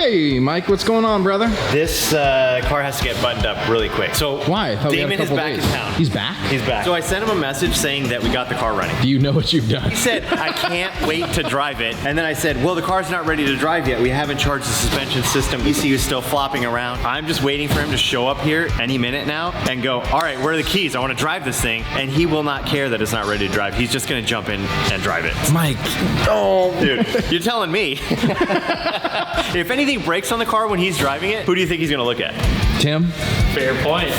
Hey, Mike, what's going on, brother? This car has to get buttoned up really quick. So why? Damon is back in town. He's back? He's back. So I sent him a message saying that we got the car running. Do you know what you've done? He said, I can't wait to drive it. And then I said, well, the car's not ready to drive yet. We haven't charged the suspension system. ECU is still flopping around. I'm just waiting for him to show up here any minute now and go, all right, where are the keys? I want to drive this thing. And he will not care that it's not ready to drive. He's just going to jump in and drive it. Mike. Oh, dude, you're telling me. If anything breaks on the car when he's driving it, who do you think he's going to look at? Tim? Fair point.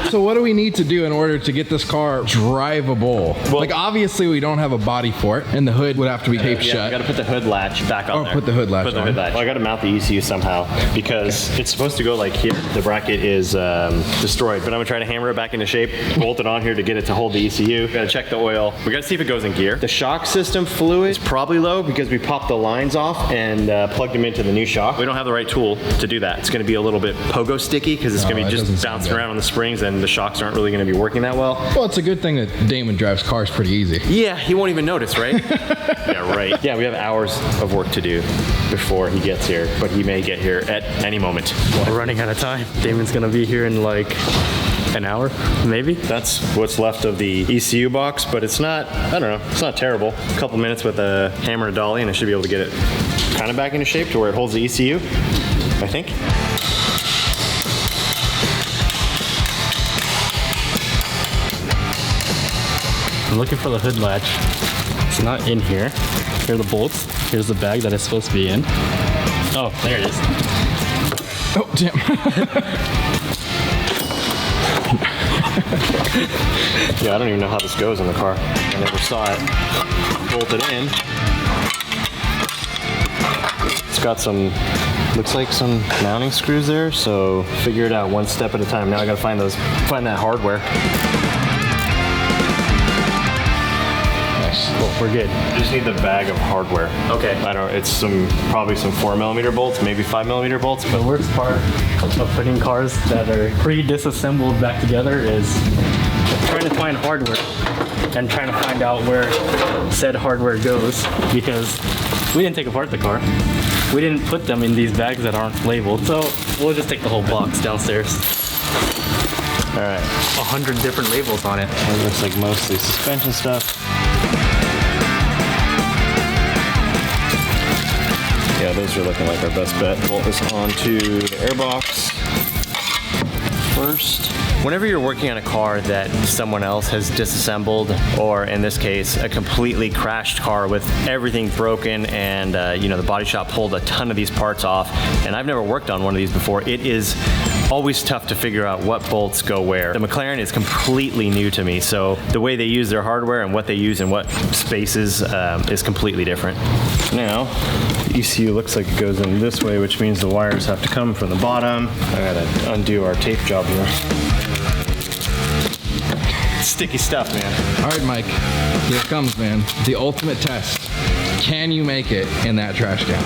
So what do we need to do in order to get this car drivable? Well, like, obviously we don't have a body for it, and the hood would have to be taped shut. You got to put the hood latch back on there. Put the hood latch on. Well, I got to mount the ECU somehow because it's supposed to go like here. The bracket is destroyed, but I'm going to try to hammer it back into shape, bolt it on here to get it to hold the ECU. Got to check the oil. We got to see if it goes in gear. The shock system fluid is probably low because we popped the lines off and plugged them into the new shock. We don't have the right tool to do that. It's going to be a little bit pogo sticky because it's going to be just bouncing around on the springs and the shocks aren't really going to be working that well. Well, it's a good thing that Damon drives cars pretty easy. Yeah, he won't even notice, right? Yeah, right. Yeah, we have hours of work to do before he gets here, but he may get here at any moment. We're running out of time. Damon's going to be here in like an hour, maybe? That's what's left of the ECU box, but it's not, I don't know, it's not terrible. A couple minutes with a hammer and a dolly and I should be able to get it kind of back into shape to where it holds the ECU, I think. I'm looking for the hood latch. It's not in here. Here are the bolts. Here's the bag that it's supposed to be in. Oh, there it is. Oh, damn. Yeah, I don't even know how this goes in the car. I never saw it bolted in. It's got some, looks like some mounting screws there, so figure it out one step at a time. Now I gotta find that hardware. Well, we're good. I just need the bag of hardware. Okay. It's probably some 4mm bolts, maybe 5mm bolts. The worst part of putting cars that are pre-disassembled back together is trying to find hardware and trying to find out where said hardware goes, because we didn't take apart the car. We didn't put them in these bags that aren't labeled, so we'll just take the whole box downstairs. All right. 100 different labels on it. It looks like mostly suspension stuff. Yeah, those are looking like our best bet. Bolt this onto the airbox first. Whenever you're working on a car that someone else has disassembled, or in this case, a completely crashed car with everything broken and the body shop pulled a ton of these parts off, and I've never worked on one of these before, it is always tough to figure out what bolts go where. The McLaren is completely new to me, so the way they use their hardware and what they use in what spaces is completely different. Now, the ECU looks like it goes in this way, which means the wires have to come from the bottom. I gotta undo our tape job here. Sticky stuff, man. All right, Mike, here it comes, man. The ultimate test. Can you make it in that trash can?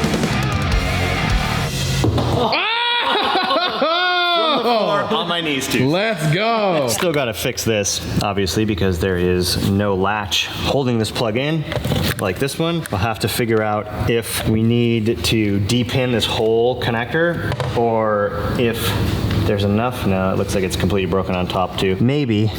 On my knees, too. Let's go. Still got to fix this, obviously, because there is no latch holding this plug in, like this one. We'll have to figure out if we need to de-pin this whole connector, or if there's enough. No, it looks like it's completely broken on top, too. Maybe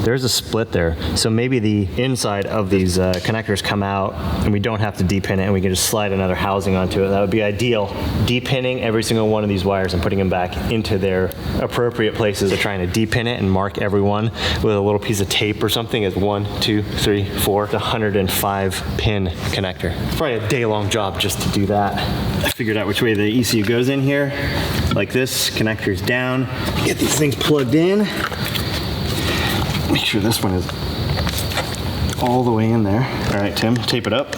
there's a split there, so maybe the inside of these connectors come out and we don't have to de-pin it and we can just slide another housing onto it. That would be ideal. De-pinning every single one of these wires and putting them back into their appropriate places. They're trying to de-pin it and mark every one with a little piece of tape or something as 1, 2, 3, 4. It's a 105 pin connector. It's probably a day-long job just to do that. I figured out which way the ECU goes in here. Like this, connector's down. Get these things plugged in. Make sure this one is all the way in there. All right, Tim, tape it up.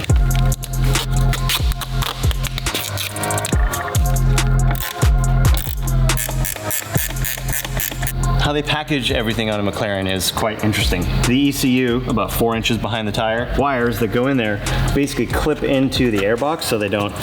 How they package everything on a McLaren is quite interesting. The ECU, about 4 inches behind the tire, wires that go in there basically clip into the airbox so they don't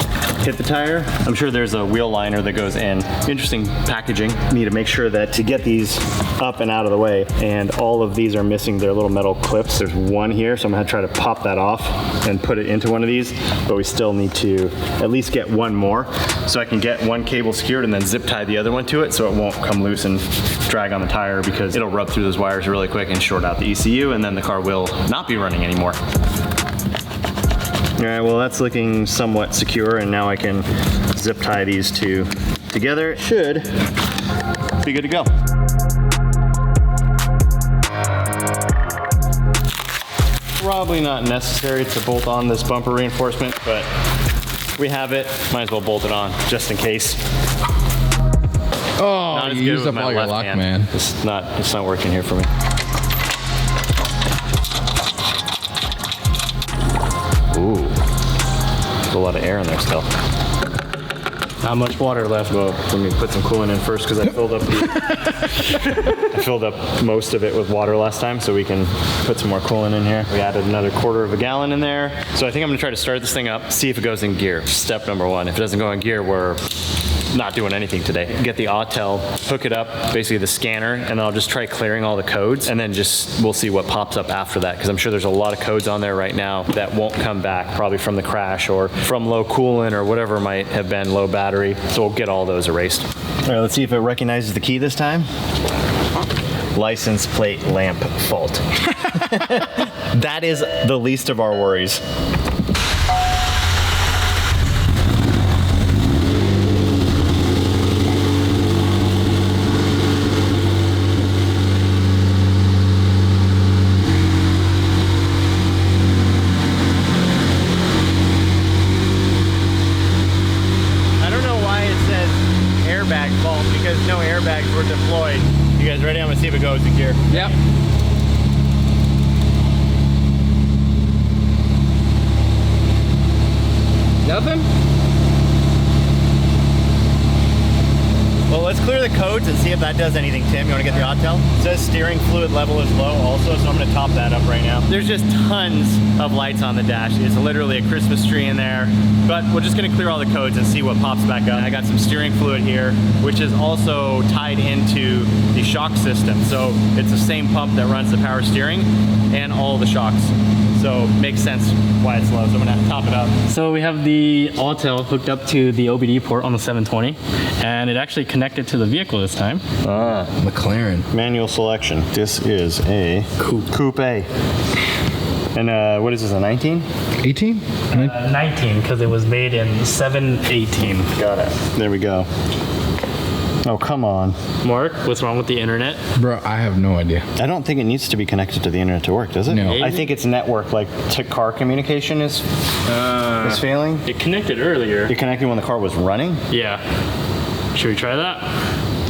hit the tire. I'm sure there's a wheel liner that goes in. Interesting packaging. Need to make sure that to get these up and out of the way, and all of these are missing their little metal clips. There's one here, so I'm gonna try to pop that off and put it into one of these, but we still need to at least get one more so I can get one cable secured and then zip tie the other one to it so it won't come loose and drag on the tire, because it'll rub through those wires really quick and short out the ECU, and then the car will not be running anymore. All right, well, that's looking somewhat secure, and now I can zip tie these two together. It should be good to go. Probably not necessary to bolt on this bumper reinforcement, but we have it. Might as well bolt it on just in case. Oh, Not as you good used with up my all your left luck, hand. man. It's not working here for me. Ooh, there's a lot of air in there still. Not much water left. Well, let me put some coolant in first, because I filled up I filled up most of it with water last time, so we can put some more coolant in here. We added another 1/4 gallon in there. So I think I'm gonna try to start this thing up, see if it goes in gear. Step number one. If it doesn't go in gear, we're not doing anything today. Get the Autel, hook it up, basically the scanner, and then I'll just try clearing all the codes, and then we'll see what pops up after that, because I'm sure there's a lot of codes on there right now that won't come back, probably from the crash or from low coolant or whatever might have been low battery. So we'll get all those erased. All right, let's see if it recognizes the key this time. License plate lamp fault. That is the least of our worries. Because no airbags were deployed. You guys ready? I'm gonna see if it goes in gear. Yep. Nothing? Well, let's clear the codes and see if that does anything, Tim. You wanna get the Autel? It says steering fluid level is low also, so I'm gonna top that up right now. There's just tons of lights on the dash. It's literally a Christmas tree in there, but we're just gonna clear all the codes and see what pops back up. I got some steering fluid here, which is also tied into the shock system. So it's the same pump that runs the power steering and all the shocks. So makes sense why it's low, so I'm gonna top it up. So we have the Autel hooked up to the OBD port on the 720, and it actually connected to the vehicle this time. McLaren. Manual selection. This is a Coupe. And what is this, a 19? 18? 19, because it was made in 718. Got it. There we go. Oh, come on. Mark, what's wrong with the internet? Bro, I have no idea. I don't think it needs to be connected to the internet to work, does it? No. I think it's network, like car communication is failing. It connected earlier. It connected when the car was running? Yeah. Should we try that?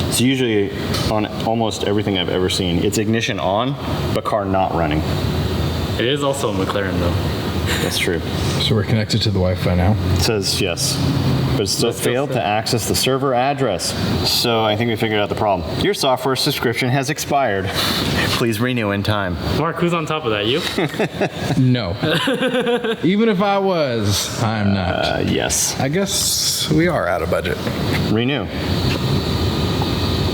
It's usually on almost everything I've ever seen. It's ignition on, but car not running. It is also a McLaren though. That's true. So we're connected to the Wi-Fi now. It says yes, but it still failed to access the server address. So I think we figured out the problem. Your software subscription has expired. Please renew in time. Mark, who's on top of that? You? No. Even if I was, I'm not. Yes. I guess we are out of budget. Renew.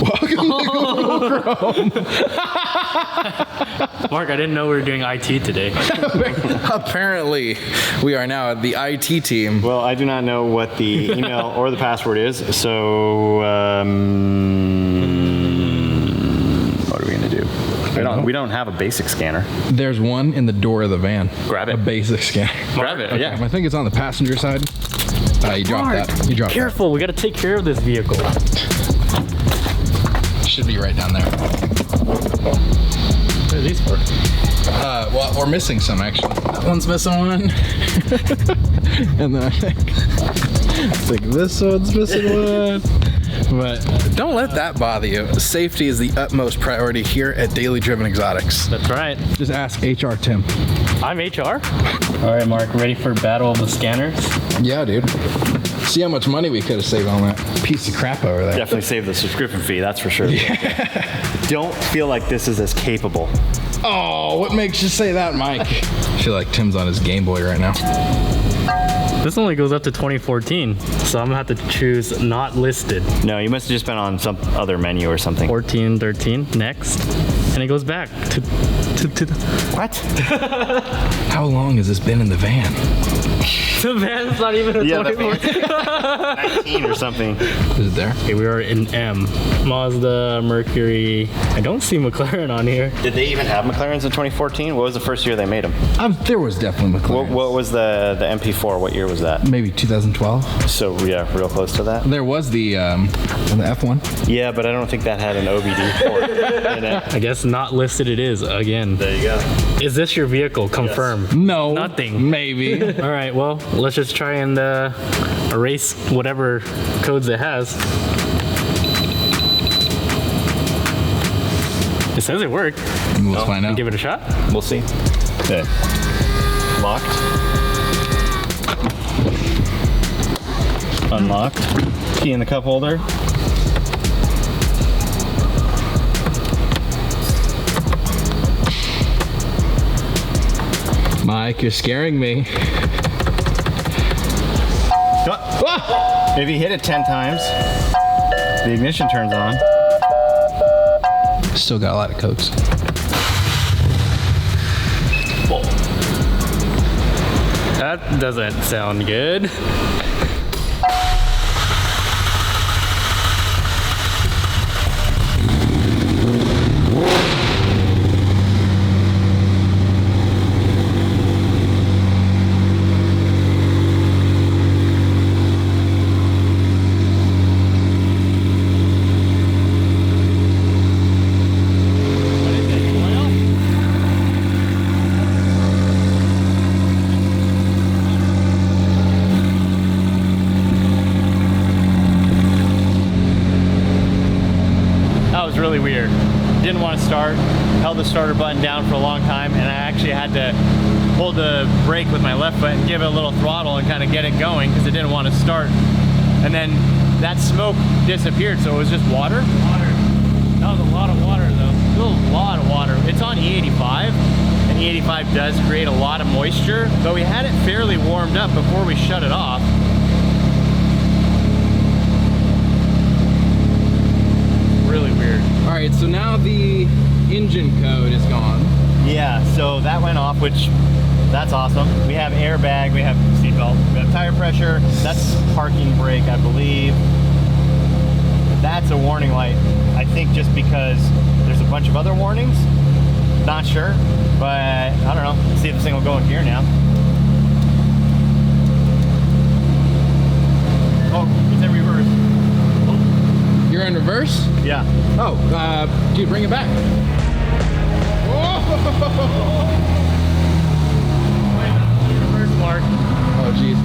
Welcome to Google Chrome. Mark, I didn't know we were doing IT today. Apparently, we are now the IT team. Well, I do not know what the email or the password is, so what are we gonna do? We don't have a basic scanner. There's one in the door of the van. Grab it. A basic scanner. Grab it. Okay, Yeah. I think it's on the passenger side. You dropped Mark, that. You dropped careful, we gotta take care of this vehicle. that. Should be right down there. What are these for? Well, we're missing some actually. That one's missing one. And then I think this one's missing one. But don't let that bother you. Safety is the utmost priority here at Daily Driven Exotics. That's right. Just ask HR Tim. I'm HR. All right, Mark, ready for battle of the scanners? Yeah, dude. See how much money we could have saved on that piece of crap over there. Definitely save the subscription fee, that's for sure. Don't feel like this is as capable. Oh, what makes you say that, Mike? I feel like Tim's on his Game Boy right now. This only goes up to 2014, so I'm gonna have to choose not listed. No, you must have just been on some other menu or something. 14, 13, next. And it goes back to the... What? How long has this been in the van? The van's not even a 2014. 19 or something. Is it there? Okay, we are in M. Mazda, Mercury. I don't see McLaren on here. Did they even have McLarens in 2014? What was the first year they made them? There was definitely McLaren. What was the MP4? What year was that? Maybe 2012. So yeah, real close to that. There was the F1. Yeah, but I don't think that had an OBD port in it. I guess not listed it is again. There you go. Is this your vehicle? Confirm. Yes. No. Nothing. Maybe. All right, well, let's just try and erase whatever codes it has. It says it worked. We'll find out. Give it a shot. We'll see. Okay. Locked. Unlocked. Key in the cup holder. Mike, you're scaring me. If you hit it 10 times, the ignition turns on. Still got a lot of cokes. That doesn't sound good. Really weird. Didn't want to start, held the starter button down for a long time, and I actually had to hold the brake with my left foot and give it a little throttle and kind of get it going because it didn't want to start. And then that smoke disappeared, so it was just water. That was a lot of water though. Still a lot of water. It's on E85, and E85 does create a lot of moisture, but we had it fairly warmed up before we shut it off. Really weird. All right, so now the engine code is gone. Yeah, so that went off, which that's awesome. We have airbag, we have seatbelt, we have tire pressure. That's parking brake, I believe. That's a warning light. I think just because there's a bunch of other warnings. Not sure, but I don't know. Let's see if this thing will go in gear now. Oh, it's in reverse. You're in reverse? Yeah. Oh, dude, bring it back. Whoa! Reverse mark. Oh, jeez.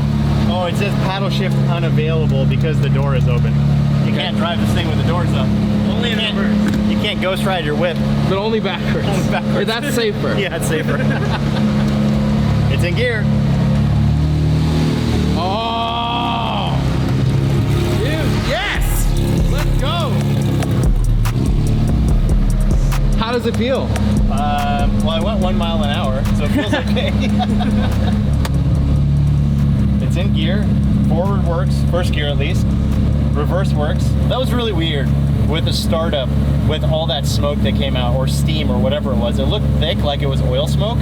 Oh, it says paddle shift unavailable because the door is open. You can't drive this thing with the doors up. Only in reverse. You can't ghost ride your whip. But only backwards. Only backwards. That's safer. Yeah, it's safer. It's in gear. Oh! Dude, yes! Let's go! How does it feel? Well, I went 1 mile an hour, so it feels okay. It's in gear. Forward works, first gear at least. Reverse works. That was really weird with the startup, with all that smoke that came out, or steam, or whatever it was. It looked thick, like it was oil smoke.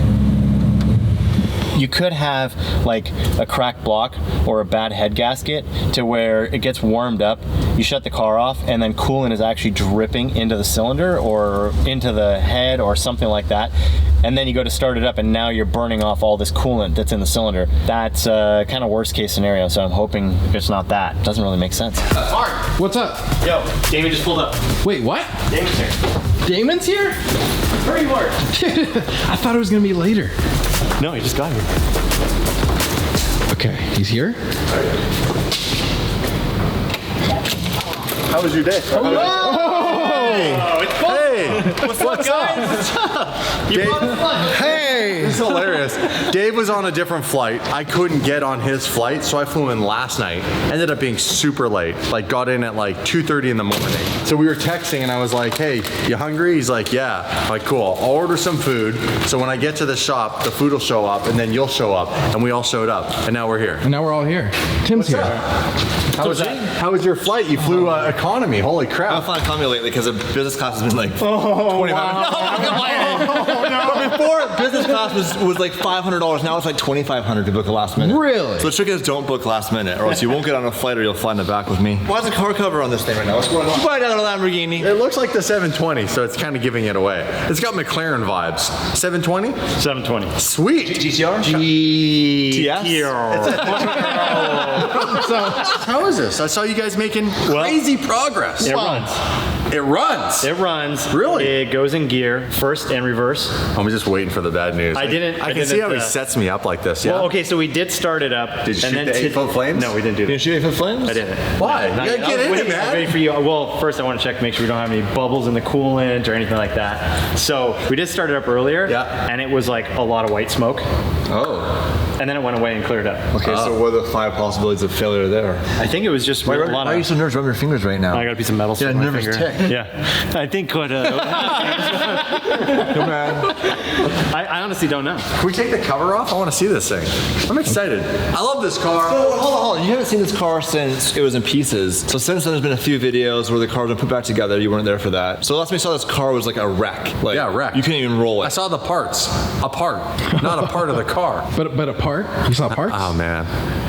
You could have like a cracked block or a bad head gasket to where it gets warmed up, you shut the car off, and then coolant is actually dripping into the cylinder or into the head or something like that. And then you go to start it up and now you're burning off all this coolant that's in the cylinder. That's kind of worst case scenario, so I'm hoping it's not that. Doesn't really make sense. Mark, what's up? Yo, Damon just pulled up. Wait, what? Damon's here. Damon's here? Where are you, Mark? I thought it was gonna be later. No, he just got here. Okay, he's here? How was your day? Oh, it's fun. Hey! What's up, guys? What's up? You brought us lunch. Hey! It's hilarious. Dave was on a different flight. I couldn't get on his flight, so I flew in last night. Ended up being super late. Like got in at like 2:30 in the morning. So we were texting and I was like, hey, you hungry? He's like, yeah. I'm like, cool. I'll order some food. So when I get to the shop, the food will show up and then you'll show up. And we all showed up. And now we're here. And now we're all here. Tim's here. How was that? How was your flight? You flew economy. Holy crap. I've flying economy lately because the business class has been like 25. But before, business class was like $500. Now it's like $2,500 to book a last minute. Really? So the trick is don't book last minute, or else you won't get on a flight, or you'll fly in the back with me. Why is the car cover on this thing right now? What's going on? Buy another Lamborghini. It looks like the 720, so it's kind of giving it away. It's got McLaren vibes. 720? 720. Sweet. GTR? So, how is this? I saw you guys making crazy progress. It runs. It runs? It runs. Really? It goes in gear, first and reverse. I'm just waiting for the bad news. I can see how he sets me up like this, yeah? Well, okay, so we did start it up. Did you shoot the 8-foot flames? No, we didn't do that. You shoot 8-foot flames? I didn't. Why? Not You yet. gotta get in it, I was man. waiting for you. Well, first I want to check to make sure we don't have any bubbles in the coolant or anything like that. So we did start it up earlier, and it was like a lot of white smoke. Oh. And then it went away and cleared up. Okay, so what are the 5 possibilities of failure there? I think it was just a lot Why are you of... so nervous? Rub your fingers right now. I got a piece of metal stuck in my finger. Yeah. I think what... Come on. I honestly don't know. Can we take the cover off? I want to see this thing. I'm excited. I love this car. Hold on. You haven't seen this car since it was in pieces. So since then, there's been a few videos where the car's been put back together. You weren't there for that. So last time we saw this car was like a wreck. Like, Yeah, wreck. You couldn't even roll I it. saw the parts. A part. Not a part of the car. But a part? You saw parts? Oh, man.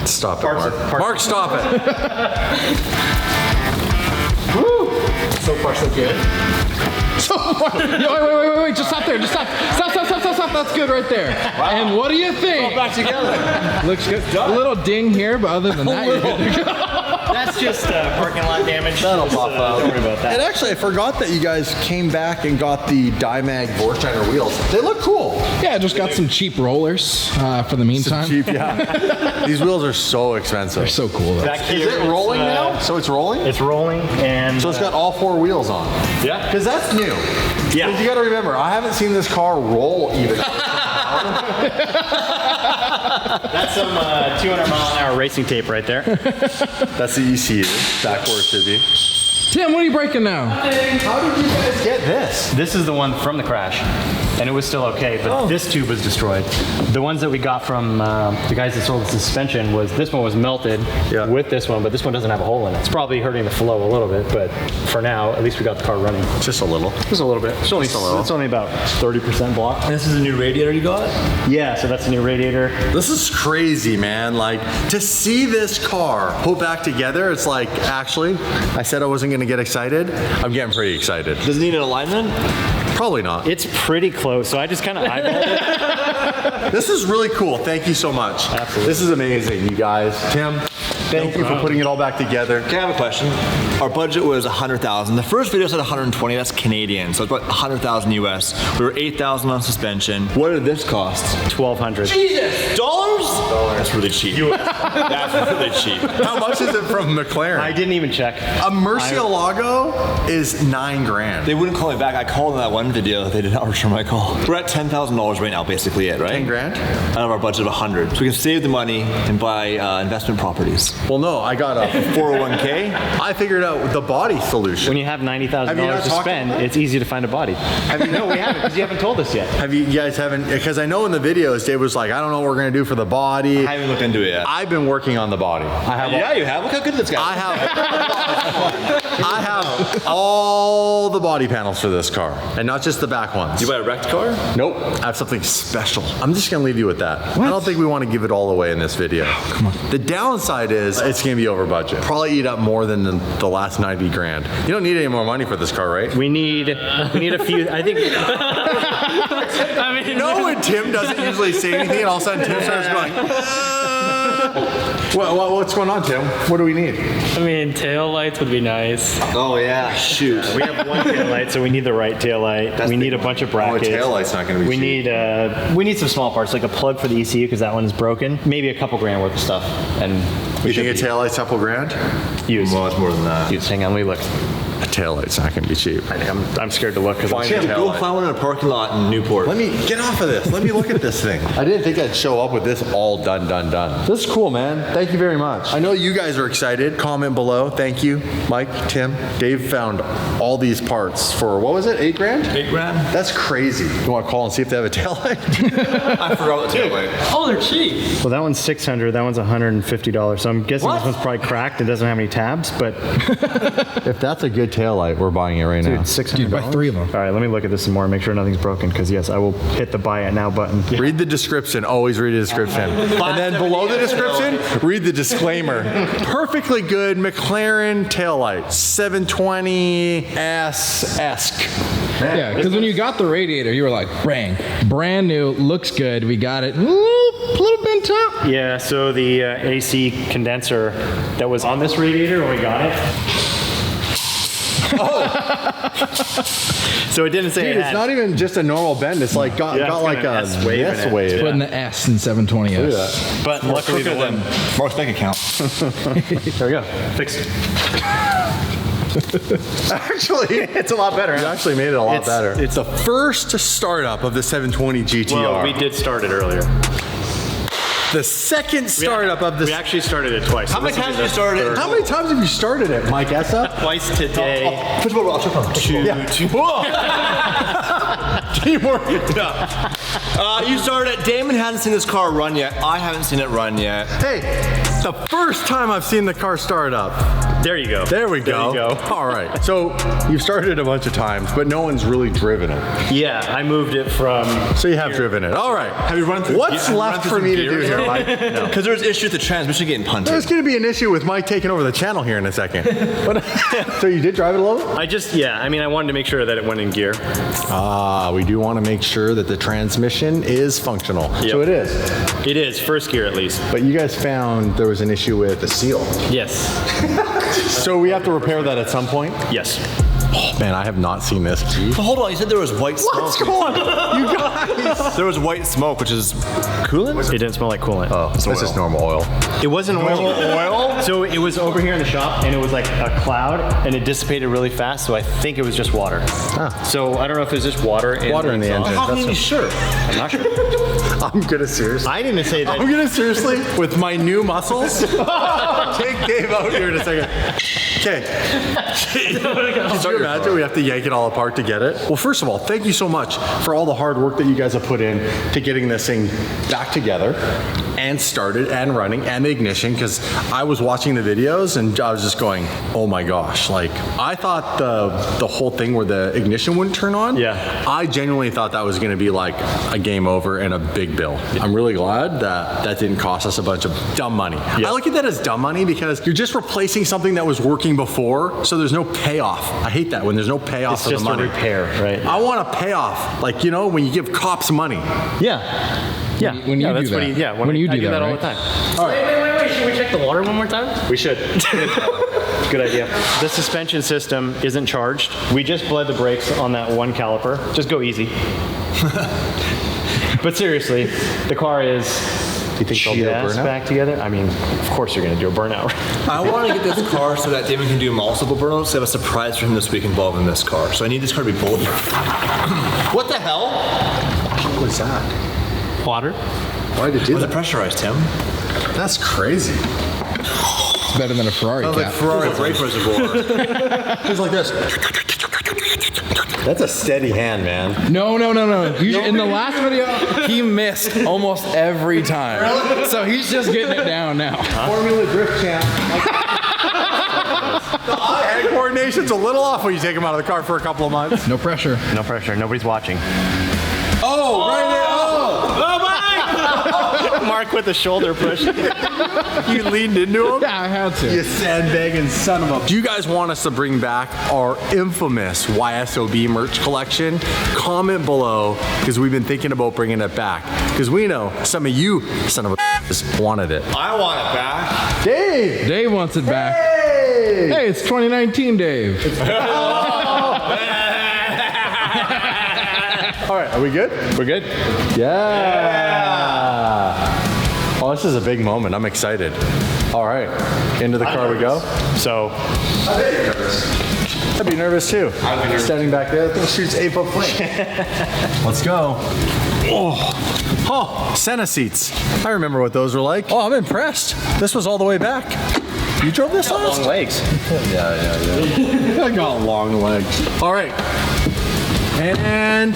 Stop it, Mark. Mark, stop it. Woo! So far, so good. So far. Yo, wait. Just stop there. Just stop. Stop. That's good right there. Wow. And what do you think? Back together. Looks good. A little ding here, but other than that, you're good to go. That's just parking lot damage. That'll pop out. Don't worry about that. And actually, I forgot that you guys came back and got the Dimag Vorsteiner wheels. They look cool. Yeah, I just got some cheap rollers for the meantime. Cheap, yeah. These wheels are so expensive. They're so cool though. Back Is here, it rolling now? So it's rolling? It's rolling, and So it's got all 4 wheels on. yeah. Because that's new. Yeah. 'Cause you got to remember, I haven't seen this car roll even. That's some 200-mile-an-hour racing tape right there. That's the ECU. Back where it should be. Tim, what are you breaking now? How did you guys get this? This is the one from the crash, and it was still okay, but this tube was destroyed. The ones that we got from the guys that sold the suspension this one was melted with this one, but this one doesn't have a hole in it. It's probably hurting the flow a little bit, but for now, at least we got the car running. Just a little. Just a little bit. It's only, it's only about 30% block. And this is a new radiator you got? Yeah, so that's a new radiator. This is crazy, man. Like, to see this car put back together, it's like, actually, I said I wasn't going to get excited. I'm getting pretty excited. Does it need an alignment? Probably not. It's pretty close, so I just kind of eyeballed it. This is really cool. Thank you so much. Absolutely. This is amazing, you guys. Tim, thank you for putting it all back together. Okay, I have a question. Our budget was $100,000. The first video said 120. That's Canadian, so it's about 100,000 US. We were 8,000 on suspension. What did this cost? $1,200. Jesus, dollars? That's really cheap. That's really cheap. How much is it from McLaren? I didn't even check. A Murcielago is $9,000. They wouldn't call me back. I called in that one video. They did not return my call. We're at $10,000 right now, basically it, right? $10,000? Out of our budget of 100. So we can save the money and buy investment properties. Well, no, I got a 401k. I figured out the body solution. When you have Have you not $90,000 to talked spend, about it? it's easy to find a body. No, we haven't, because you haven't told us yet. Have you guys haven't? Because I know in the videos, Dave was like, I don't know what we're gonna do for the body. I haven't looked into it yet. I've been working on the body. I have. Yeah, you have. Look how good this guy is. I have all the body panels for this car, and not just the back ones. You buy a wrecked car? Nope. I have something special. I'm just gonna leave you with that. I don't think we want to give it all away in this video. Come on. The downside is it's gonna be over budget. Probably eat up more than the last $90,000. You don't need any more money for this car, right? We need a few, I think. I mean, You know when Tim doesn't usually say anything, and all of a sudden Tim starts going. What's going on, Tim? What do we need? I mean, tail lights would be nice. Oh yeah, shoot. we have one tail light, so we need the right tail light. We need a bunch of brackets. tail light's not gonna be We cheap. need some small parts, like a plug for the ECU, because that one is broken. Maybe a couple grand worth of stuff, and we You should think a tail light's $2,000? use. Well, it's more than that. Use. Hang on, let me look. A taillight's not gonna be cheap. I think I'm scared to look because Tim, go find one in a parking lot in Newport. Let me get off of this. Let me look at this thing. I didn't think I'd show up with this all done. This is cool, man. Thank you very much. I know you guys are excited. Comment below. Thank you, Mike, Tim. Dave found all these parts for, what was it, $8,000? $8,000? That's crazy. You want to call and see if they have a taillight? I forgot the taillight. Oh, they're cheap. Well, that one's $600. That one's $150. So I'm guessing this one's probably cracked. It doesn't have any tabs, but If that's a good taillight, we're buying it right now. $600. Dude, buy 3 of them. All right, let me look at this some more and make sure nothing's broken. Because yes, I will hit the buy it now button. Read the description. Always read the description. And then below the description, read the disclaimer. Perfectly good McLaren taillight. 720S-esque. Yeah, because when you got the radiator, you were like, brand new, looks good, we got it. Little bent up. Yeah, so the AC condenser that was on this radiator when we got it. So it didn't say Dude, it it's had. not even just a normal bend. It's like got like a S-wave in it. S-wave. Putting the S in 720S. But luckily the one. Mark's bank account. There we go. Fixed. Actually, It's a lot better. you actually made it a lot better. It's the first startup of the 720 GTR. Well, we did start it earlier. The second startup of this. We actually started it twice. How many times have you started it? How many times have you started it, Mike Essa? Twice today. Push button, I'll check on. Teamwork. You started it. Damon hasn't seen this car run yet. I haven't seen it run yet. Hey, the first time I've seen the car start up. There you go. There we go. There you go. All right. So you've started it a bunch of times, but no one's really driven it. Yeah, I moved it from. So you have driven it. All right. Have you run through? What's left for me to do here, Mike? Because there's issues with the transmission getting punted. There's going to be an issue with Mike taking over the channel here in a second. So you did drive it a little? I wanted to make sure that it went in gear. We do want to make sure that the transmission is functional. So it is. It is, first gear at least. But you guys found there was an issue with the seal. Yes. So we have to repair that at some point? Yes. Oh, man, I have not seen this. So hold on, you said there was white smoke. What's going on? You guys. There was white smoke, which is coolant? It didn't smell like coolant. Oh, this is normal oil. It wasn't oil. So it was over here in the shop, and it was like a cloud, and it dissipated really fast. So I think it was just water. So I don't know if it's just water. In Water in the engine. How can you be sure? I'm not sure. I'm gonna seriously. I didn't say that. I'm gonna seriously, with my new muscles, take Dave out here in a second. Okay. Can you imagine we have to yank it all apart to get it? Well, first of all, thank you so much for all the hard work that you guys have put in to getting this thing back together and started and running and the ignition, because I was watching the videos and I was just going, oh my gosh, like I thought the whole thing where the ignition wouldn't turn on. Yeah. I genuinely thought that was going to be like a game over and a big bill. I'm really glad that didn't cost us a bunch of dumb money. I look at that as dumb money because you're just replacing something that was working before, so there's no payoff. I hate that when there's no payoff It's for the just money. a repair, right? I want a payoff, like, you know, when you give cops money. Yeah. Yeah. When you do that's that. What he, When you I do that, all right? the time. Wait. Should we check the water one more time? We should. Good idea. The suspension system isn't charged. We just bled the brakes on that one caliper. Just go easy. But seriously, the car is. Do you think they'll do a burnout back together? I mean, of course you're going to do a burnout. I want to get this car so that Damon can do multiple burnouts. I have a surprise for him this week involving this car. So I need this car to be bold. What the hell? What was that? Water. Why did you do Was it that? pressurized, Tim? That's crazy. It's better than a Ferrari Sounds like cap. Ferrari brake reservoir. It's like this. That's a steady hand, man. No. In the last video, he missed almost every time. So he's just getting it down now. Formula Drift champ. The eye-hand coordination's a little off when you take him out of the car for a couple of months. No pressure. No pressure. Nobody's watching. Oh, right there. Mark with the shoulder push. You leaned into him? Yeah, I had to. You sandbagging son of a... Do you guys want us to bring back our infamous YSOB merch collection? Comment below, because we've been thinking about bringing it back. Because we know some of you son of a wanted it. I want it back. Dave! Dave wants it back. Hey! Hey, it's 2019, Dave. All right, are we good? We're good? Yeah. Oh, this is a big moment. I'm excited. All right, into the car we go. So, I'd be nervous too. I'd be nervous. Standing back there, that thing shoots 8-foot flame. Let's go. Oh, Senna seats. I remember what those were like. Oh, I'm impressed. This was all the way back. You drove this last? Long legs. Yeah. I got long legs. All right. And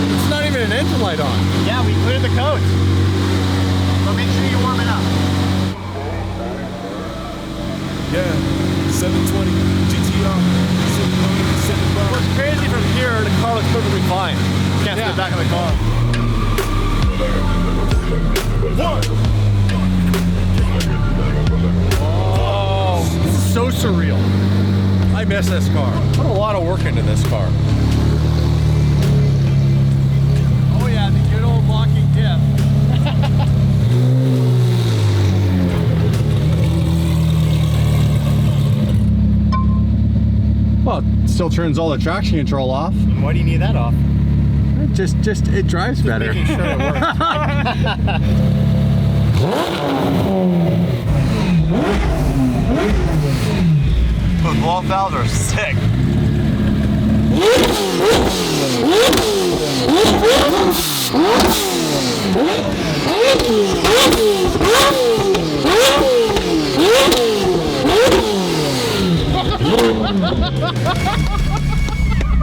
it's not even an engine light on. Yeah, we cleared the codes. So make sure you warm it up. Yeah, 720 GTR. What's crazy from here, the car looks perfectly fine. Can't see the back of the car. Oh, so surreal. I miss this car. Put a lot of work into this car. Oh yeah, the good old locking diff. Well, it still turns all the traction control off. Why do you need that off? Just it drives better. Making sure it works. Those wall valves are sick.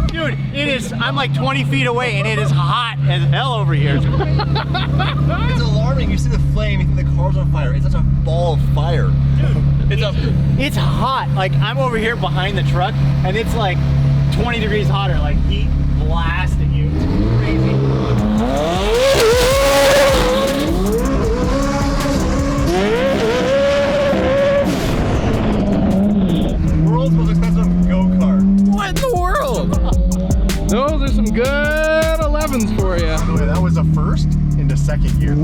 Dude, it is, I'm like 20 feet away and it is hot as hell over here. It's alarming. You see the flame, you think the car's on fire. It's such a ball of fire. It's hot. Like, I'm over here behind the truck and it's like 20 degrees hotter, like heat blasting you. It's crazy. World's most expensive go-kart. What in the world? Those are some good 11s for you. By the way, that was a first into second gear.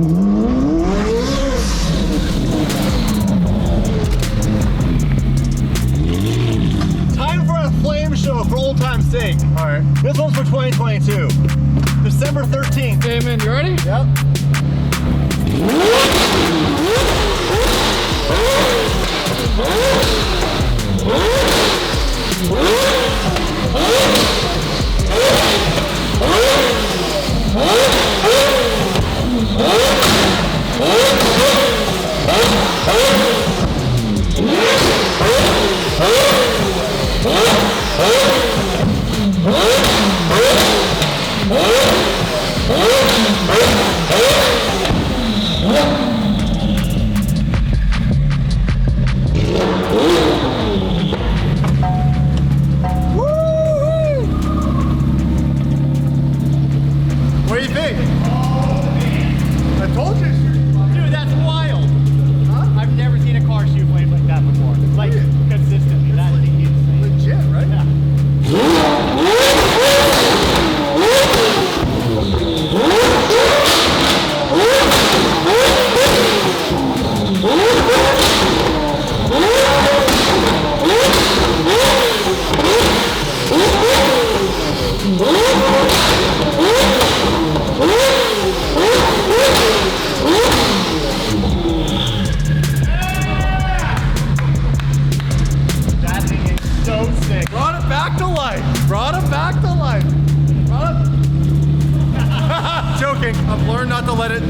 Time for a flame show for old time's sake. All right. This one's for 2022. December 13th. Damon, you ready? Yep. What do you think? I told you. Dude, that's wild. Huh? I've never seen a car shoot flames like that before. Like, consistently. That is insane. Legit, right? Yeah. That thing is so sick. Brought it back to life. Brought it back to life. Joking. I've learned not to let it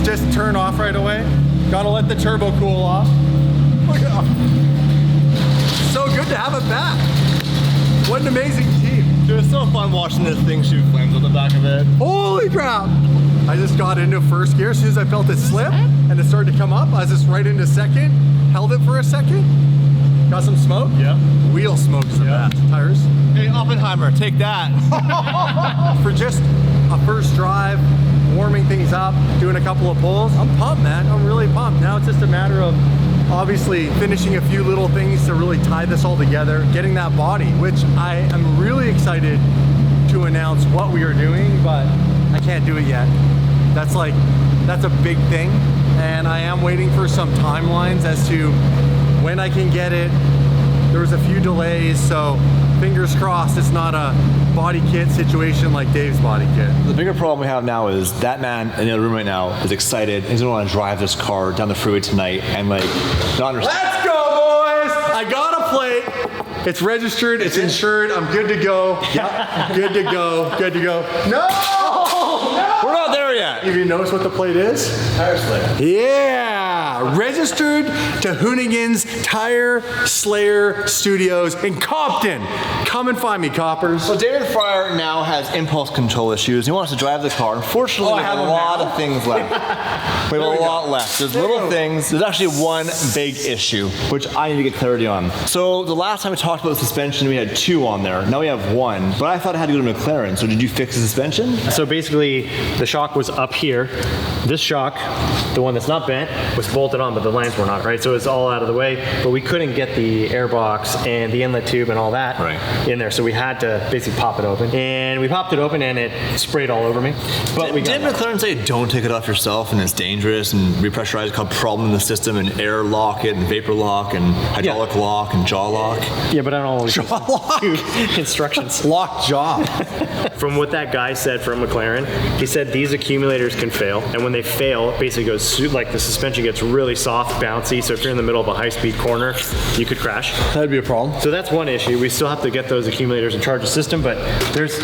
just turn off right away. Gotta let the turbo cool off. Look at so good to have it back. What an amazing team. Dude, it's so fun watching this thing shoot flames on the back of it. Holy crap. I just got into first gear. As soon as I felt it slip and it started to come up, I was just right into second. Held it for a second. Got some smoke? Yeah. Wheel smoke's the best. Tires. Hey, Oppenheimer, take that. For just a first drive, warming things up, doing a couple of pulls, I'm pumped, man. I'm really pumped. Now it's just a matter of obviously finishing a few little things to really tie this all together, getting that body, which I am really excited to announce what we are doing, but I can't do it yet. That's a big thing, and I am waiting for some timelines as to when I can get it. There was a few delays, so fingers crossed it's not a body kit situation like Dave's body kit. The bigger problem we have now is that man in the other room right now is excited. He's gonna want to drive this car down the freeway tonight and like not understand. Let's go, boys! I got a plate. It's registered. It's insured. I'm good to go. Yep. Good to go. Good to go. No! We're not there yet. Have you noticed what the plate is? Tire Slayer. Yeah! Registered to Hoonigan's Tire Slayer Studios in Compton. Come and find me, coppers. So David Fryer now has impulse control issues. He wants to drive the car. Unfortunately, we have a lot of things left. We have a lot left. There's little things. There's actually one big issue, which I need to get clarity on. So the last time we talked about the suspension, we had 2 on there. Now we have 1. But I thought I had to go to McLaren. So did you fix the suspension? So basically, the shock was up here. This shock, the one that's not bent, was bolted on, but the lines were not, right? So it's all out of the way, but we couldn't get the air box and the inlet tube and all that in there. So we had to basically pop it open. And we popped it open and it sprayed all over me. But we got Didn't McLaren say don't take it off yourself and it's dangerous and repressurize, called problem in the system and air lock it and vapor lock and hydraulic lock and jaw lock? Yeah, but I don't always do instructions. Lock jaw. From what that guy said from McLaren, he said these accumulators can fail, and when they fail, it basically goes like the suspension gets really soft, bouncy. So if you're in the middle of a high-speed corner, you could crash. That'd be a problem. So that's one issue. We still have to get those accumulators and charge the system, but there's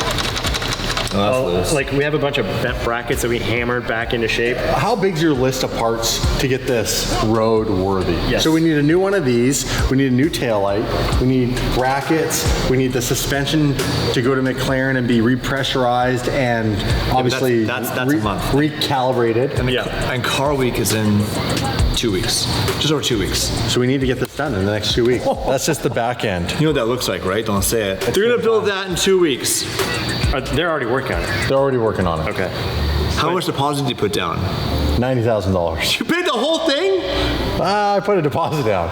like we have a bunch of bent brackets that we hammered back into shape. How big's your list of parts to get this road worthy? Yes. So we need a new one of these. We need a new taillight. We need brackets. We need the suspension to go to McLaren and be repressurized and obviously that's a month. recalibrated. And Car Week is in 2 weeks. Just over 2 weeks. So we need to get this done in the next 2 weeks. That's just the back end. You know what that looks like, right? Don't say it. They're gonna build that in 2 weeks. They're already working on it. They're already working on it. Okay. How much deposit did you put down? $90,000. You paid the whole thing? I put a deposit down.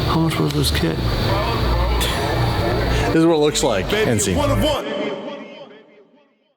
How much was this kit? This is what it looks like. Baby, NC. one of one.